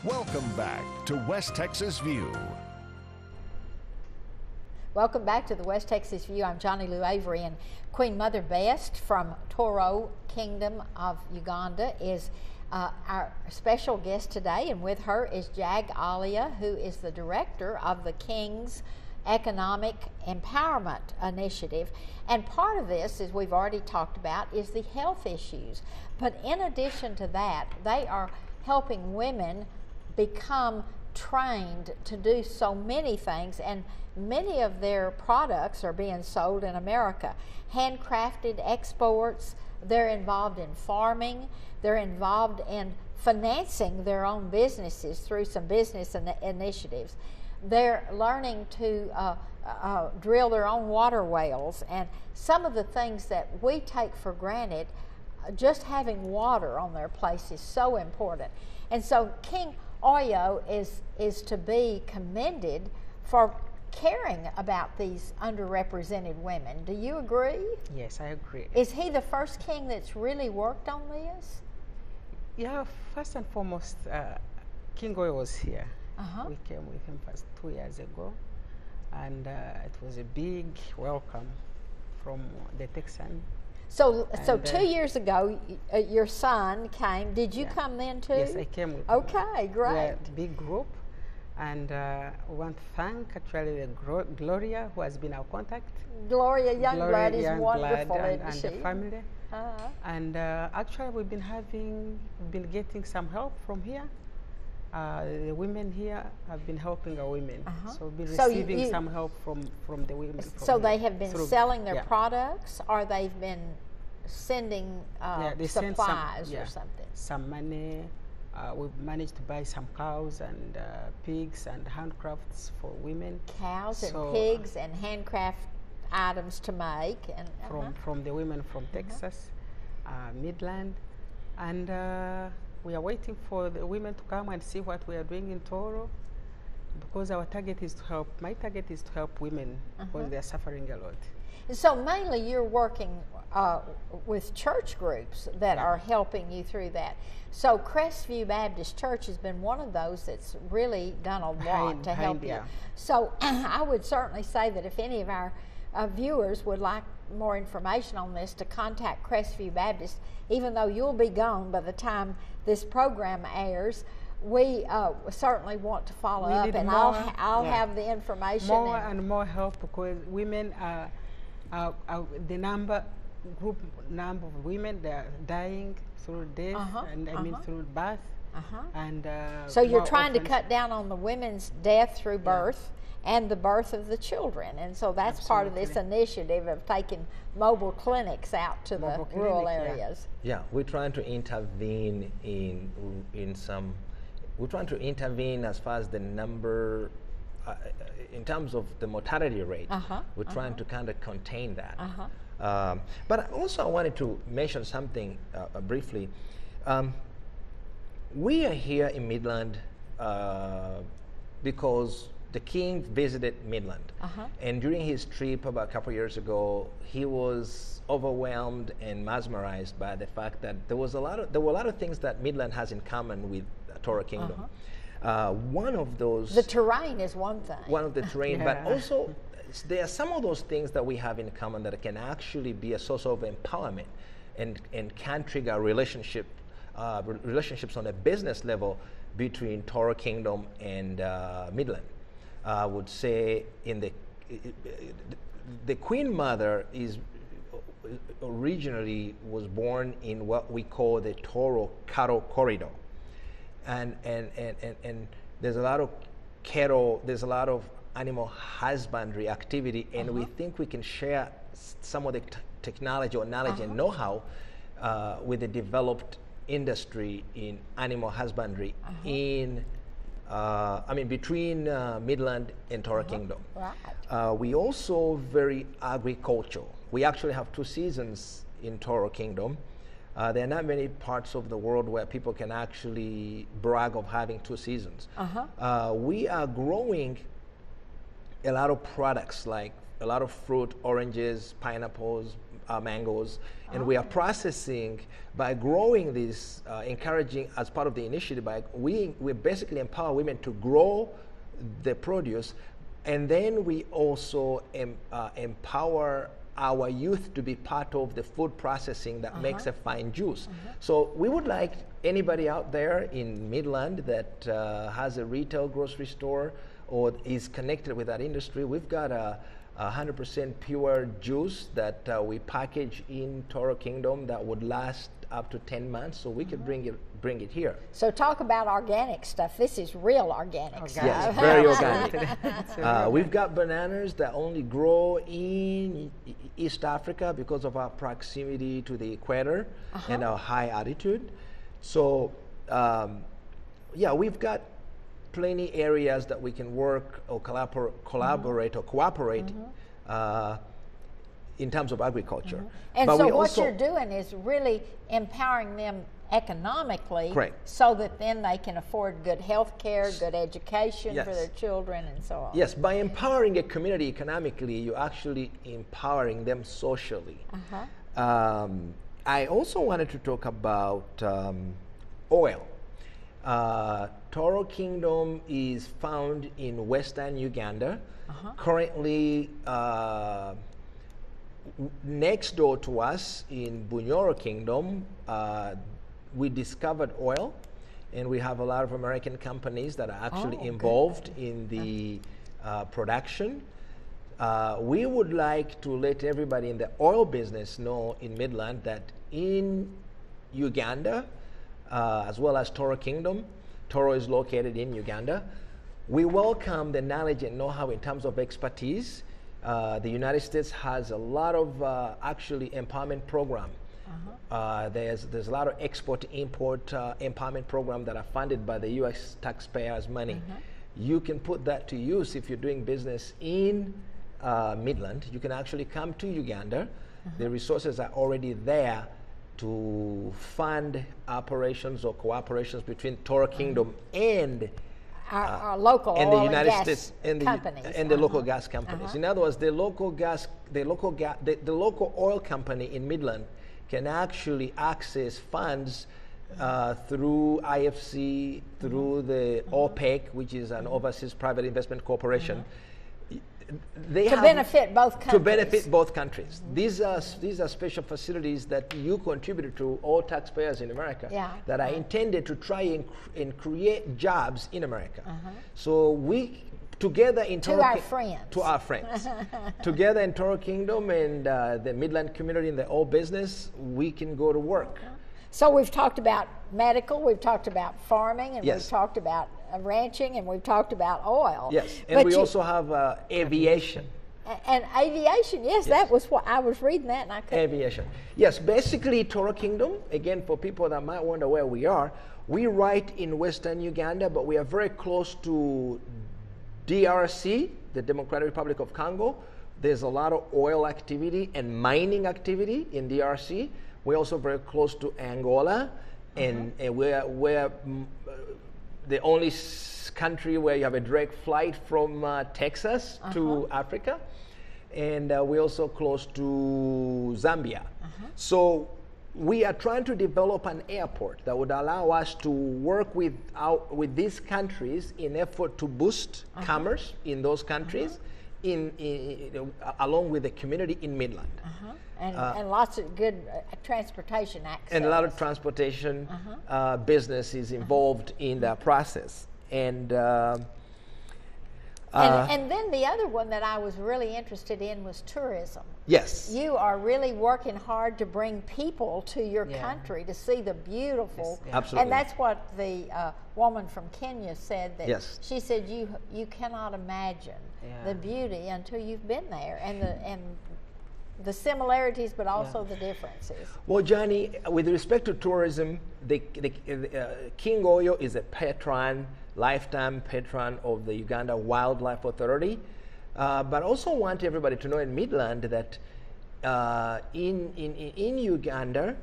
Welcome back to West Texas View. Welcome back to the West Texas View. I'm Johnny Lou Avery, and Queen Mother Best from Toro Kingdom of Uganda is our special guest today, and with her is Jag Alia, who is the director of the King's Economic Empowerment Initiative. And part of this, as we've already talked about, is the health issues. But in addition to that, they are helping women become trained to do so many things, and many of their products are being sold in America. Handcrafted exports, they're involved in farming, they're involved in financing their own businesses through some business initiatives. They're learning to drill their own water wells, and some of the things that we take for granted, just having water on their place is so important. And so King Oyo is to be commended for caring about these underrepresented women. Do you agree? Yes, I agree. Is he the first king that's really worked on this? Yeah, first and foremost, King Oyo was here. Uh-huh. We came with him first 2 years ago, and it was a big welcome from the Texan. So 2 years ago, your son came. Did you come then too? Yes, I came with Okay, him. great. We're a big group, and we want to thank actually Gloria, who has been our contact. Gloria Youngblood is Youngblood wonderful, and isn't the she? family. Uh-huh. And actually, we've been getting some help from here. The women here have been helping our women, so we've been receiving some help from the women. So they have been selling their yeah. products, or they've been sending they send supplies some, or something? Some money. We've managed to buy some cows and pigs and handcrafts for women. Cows and pigs and handcraft items to make. And from the women from Texas, Midland, and we are waiting for the women to come and see what we are doing in Toro, because our target is to help. My target is to help women because they are suffering a lot. So mainly you're working with church groups that are helping you through that. So Crestview Baptist Church has been one of those that's really done a lot to help you. So I would certainly say that if any of our viewers would like more information on this, to contact Crestview Baptist, even though you'll be gone by the time this program airs. We certainly want to follow up, and I'll have the information. More and more help, because women are the group number of women that are dying through death, and I mean through birth. And so you're trying to cut down on the women's death through birth and the birth of the children, and so that's part of this initiative of taking mobile clinics out to the rural areas. Yeah, we're trying to intervene in some. We're trying to intervene as far as the number, in terms of the mortality rate. We're trying to kind of contain that. But also I wanted to mention something briefly. We are here in Midland because the king visited Midland, and during his trip about a couple years ago, he was overwhelmed and mesmerized by the fact that there were a lot of things that Midland has in common with Toro Kingdom. One of those, the terrain is one thing. One of the terrain, but also there are some of those things that we have in common that can actually be a source of empowerment and can trigger relationships on a business level between Toro Kingdom and Midland. I would say the Queen Mother originally was born in what we call the Toro Cattle Corridor. And there's a lot of cattle, there's a lot of animal husbandry activity, and we think we can share some of the technology or knowledge and know-how with the developed industry in animal husbandry between Midland and Toro Kingdom. Right. We also very agricultural. We actually have 2 seasons in Toro Kingdom. There are not many parts of the world where people can actually brag of having 2 seasons. We are growing a lot of products, like a lot of fruit, oranges, pineapples, mangoes, and we are processing by growing these, encouraging as part of the initiative. We basically empower women to grow the produce, and then we also empower our youth to be part of the food processing that makes a fine juice. So we would like anybody out there in Midland that has a retail grocery store or is connected with that industry. We've got a 100% pure juice that we package in Toro Kingdom that would last up to 10 months, so we could bring it here. So talk about organic stuff. This is real organic stuff. Yes, very organic. We've got bananas that only grow in East Africa because of our proximity to the equator and our high altitude. So, yeah, we've got plenty areas that we can work or collaborate or cooperate in terms of agriculture. And but so we what also, you're doing is really empowering them economically, Correct. so that then they can afford good health care, good education Yes. for their children, and so on. yes, by empowering a community economically, you're actually empowering them socially. I also wanted to talk about oil. Toro Kingdom is found in western Uganda. Currently, next door to us in Bunyoro Kingdom, we discovered oil, and we have a lot of American companies that are actually involved in the production. We would like to let everybody in the oil business know in Midland that in Uganda, as well as Toro Kingdom, Toro is located in Uganda. We welcome the knowledge and know-how in terms of expertise. The United States has a lot of actually empowerment program. There's a lot of export-import empowerment program that are funded by the U.S. taxpayers' money. You can put that to use if you're doing business in Midland. You can actually come to Uganda. The resources are already there to fund operations or cooperations between Toro Kingdom and Our local and oil the United and gas States and companies. the local gas companies. In other words, the local oil company in Midland can actually access funds through IFC, through the OPEC, which is an overseas private investment corporation. They To benefit both countries. To benefit both countries. These are special facilities that you contribute to all taxpayers in America that are intended to try and create jobs in America. So we together in To our friends. To our friends. Together in Toro Kingdom and the Midland community in the oil business, we can go to work. So we've talked about medical, we've talked about farming, and Yes. we've talked about ranching, and we've talked about oil. Yes, and But we you- also have aviation. And aviation, yes, that was what I was reading that, and I couldn't. Aviation. Yes, basically Toro Kingdom, again, for people that might wonder where we are, we right in western Uganda, but we are very close to DRC, the Democratic Republic of Congo. There's a lot of oil activity and mining activity in DRC. We're also very close to Angola, and we're the only country where you have a direct flight from Texas to Africa. And we're also close to Zambia. So we are trying to develop an airport that would allow us to work with these countries in effort to boost commerce in those countries, along with the community in Midland. And lots of good transportation access. And a lot of transportation business is involved in that process. And then the other one that I was really interested in was tourism. yes, You are really working hard to bring people to your country to see the beautiful. Yes, absolutely. And that's what the woman from Kenya said. That Yes. she said you cannot imagine the beauty until you've been there, and the similarities, but also the differences. Well, Johnny, with respect to tourism, the King Oyo is a patron, lifetime patron of the Uganda Wildlife Authority. But also want everybody to know in Midland that in Uganda,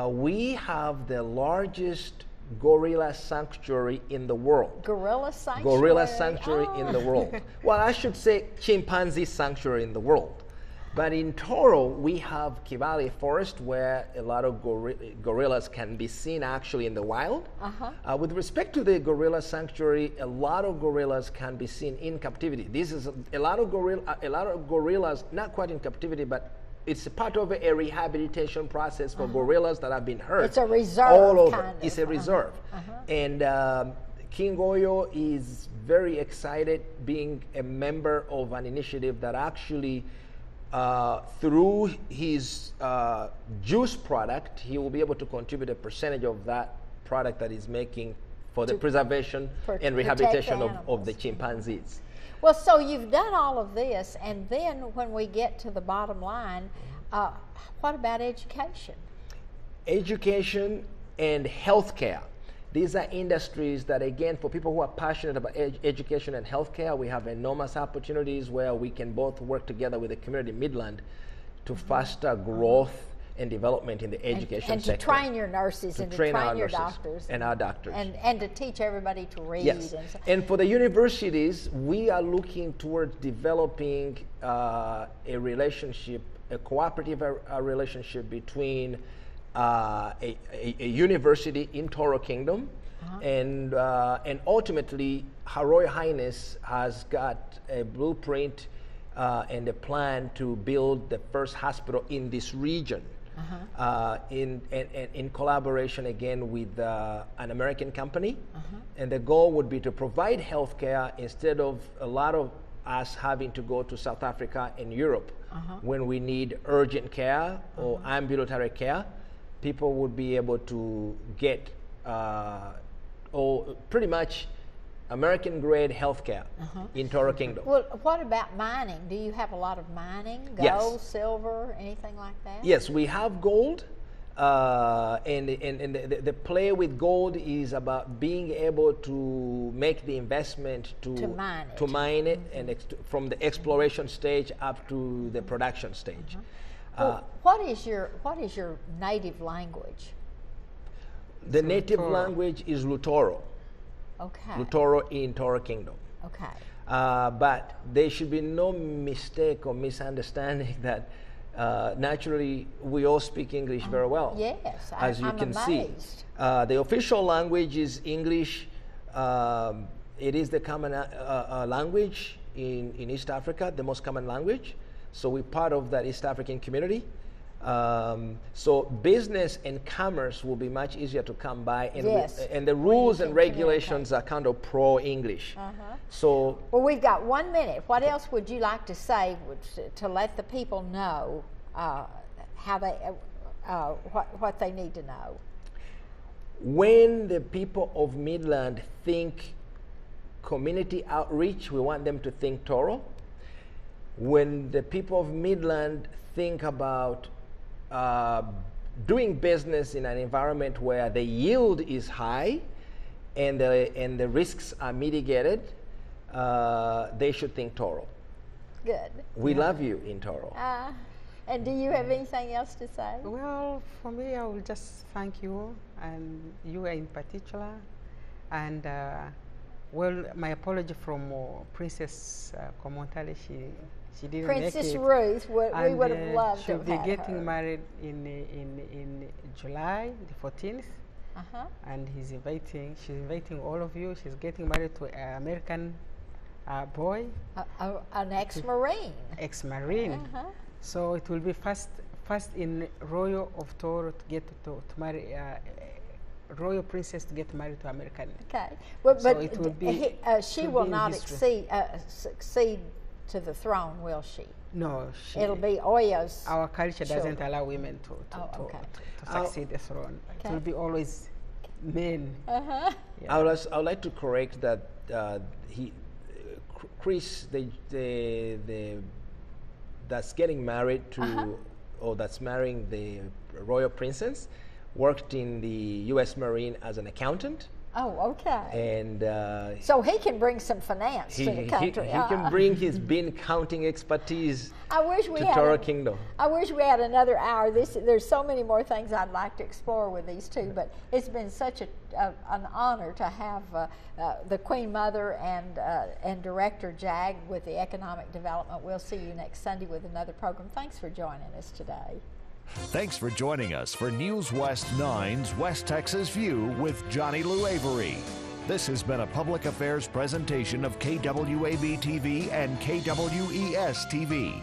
we have the largest gorilla sanctuary in the world. Gorilla sanctuary? Gorilla sanctuary in the world. Well, I should say chimpanzee sanctuary in the world. But in Toro, we have Kibale Forest where a lot of gorillas can be seen actually in the wild. With respect to the gorilla sanctuary, a lot of gorillas can be seen in captivity. This is a lot of gorillas, not quite in captivity, but it's a part of a rehabilitation process for gorillas that have been hurt. It's a reserve. All over. Kind of. It's a reserve. And King Oyo is very excited being a member of an initiative that actually, through his juice product, he will be able to contribute a percentage of that product that he's making for the preservation and rehabilitation of the chimpanzees. Well, so you've done all of this, and then when we get to the bottom line, what about education? Education and healthcare. These are industries that, again, for people who are passionate about education and healthcare, we have enormous opportunities where we can both work together with the community Midland to foster growth and development in the education sector. And to train your nurses and to train your doctors. And our doctors. And to teach everybody to read. Yes. And for the universities, we are looking towards developing a relationship, a cooperative relationship between a university in Toro Kingdom and ultimately Her Royal Highness has got a blueprint and a plan to build the first hospital in this region. In collaboration again with an American company, and the goal would be to provide healthcare instead of a lot of us having to go to South Africa and Europe when we need urgent care or ambulatory care. People would be able to get pretty much American-grade healthcare in Toro Kingdom. Well, what about mining? Do you have a lot of mining? Gold, silver, anything like that? Yes, we have gold. And the play with gold is about being able to make the investment to mine it and from the exploration stage up to the production stage. Well, what is your native language? The native language is Lutoro. Okay. Lutoro in Toro Kingdom. Okay. But there should be no mistake or misunderstanding that naturally we all speak English very well. Yes, as you can see. The official language is English. It is the common language in East Africa, the most common language. So we're part of that East African community. So business and commerce will be much easier to come by, and the rules and regulations are kind of pro-English. So, well, we've got 1 minute. What else would you like to say to let the people know how they what they need to know? When the people of Midland think community outreach, we want them to think Toro. When the people of Midland think about doing business in an environment where the yield is high and the risks are mitigated, they should think Toro. Good. We love you in Toro. And do you have anything else to say? Well, for me, I will just thank you, and you in particular. And well, my apology from Princess Komontale. She didn't Princess make it. Ruth, we would have loved to have she'll had be getting her. married in July the 14th. And she's inviting all of you. She's getting married to an American boy. An ex-Marine. Ex-Marine. So it will be first in Royal of Toro to get to marry Royal Princess to get married to American. Okay, well, so but it will be, she will not succeed to the throne, will she? No, it'll be Oyo's. Our culture doesn't children. Allow women to succeed the throne. Okay. It will be always men. Yeah. I would like to correct that Chris, that's getting married to, or that's marrying the royal princess, worked in the U.S. Marine as an accountant. Oh, okay. And So he can bring some finance to the country. he can bring his bean counting expertise I wish we to had Toro a- Kingdom. I wish we had another hour. There's so many more things I'd like to explore with these two, but it's been such an honor to have the Queen Mother and Director Jag with the Economic Development. We'll see you next Sunday with another program. Thanks for joining us today. Thanks for joining us for News West 9's West Texas View with Johnny Lou Avery. This has been a public affairs presentation of KWAB TV and KWES TV.